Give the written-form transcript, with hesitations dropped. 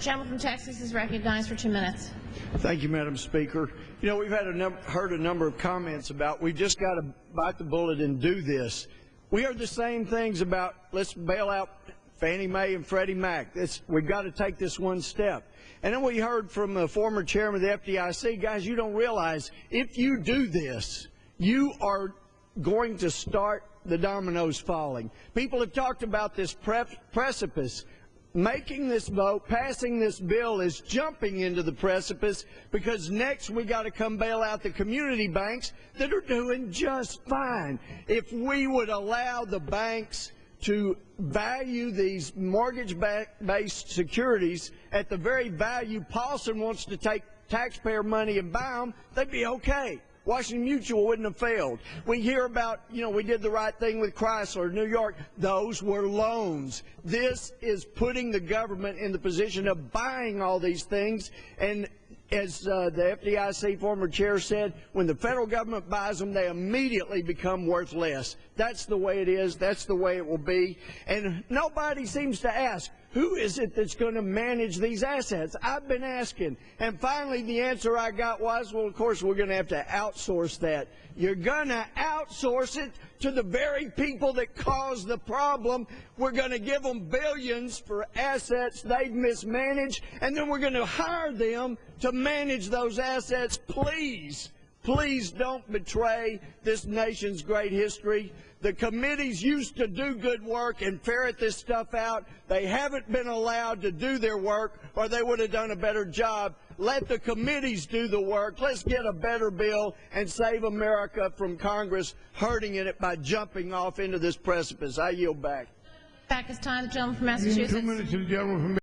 Gentleman from Texas is recognized for 2 minutes. Thank you, Madam Speaker. You know, we've had heard a number of comments about we've just got to bite the bullet and do this. We heard the same things about let's bail out Fannie Mae and Freddie Mac. We've got to take this one step. And then we heard from the former chairman of the FDIC, guys, you don't realize if you do this, you are going to start the dominoes falling. People have talked about this precipice. Making this vote, passing this bill is jumping into the precipice because next we got to come bail out the community banks that are doing just fine. If we would allow the banks to value these mortgage-based securities at the very value Paulson wants to take taxpayer money and buy them, they'd be okay. Washington Mutual wouldn't have failed. We hear about, you know, we did the right thing with Chrysler, New York. Those were loans. This is putting the government in the position of buying all these things. And as the FDIC former chair said, when the federal government buys them, they immediately become worth less. That's the way it is. That's the way it will be. And nobody seems to ask, who is it that's going to manage these assets? I've been asking. And finally, the answer I got was, well, of course, we're going to have to outsource that. You're going to outsource it to the very people that caused the problem. We're going to give them billions for assets they've mismanaged, and then we're going to hire them to manage those assets. Please, please don't betray this nation's great history. The committees used to do good work and ferret this stuff out. They haven't been allowed to do their work, or they would have done a better job. Let the committees do the work. Let's get a better bill and save America from Congress hurting it by jumping off into this precipice. I yield back. Back is time. The gentleman from Massachusetts. 2 minutes to the gentleman from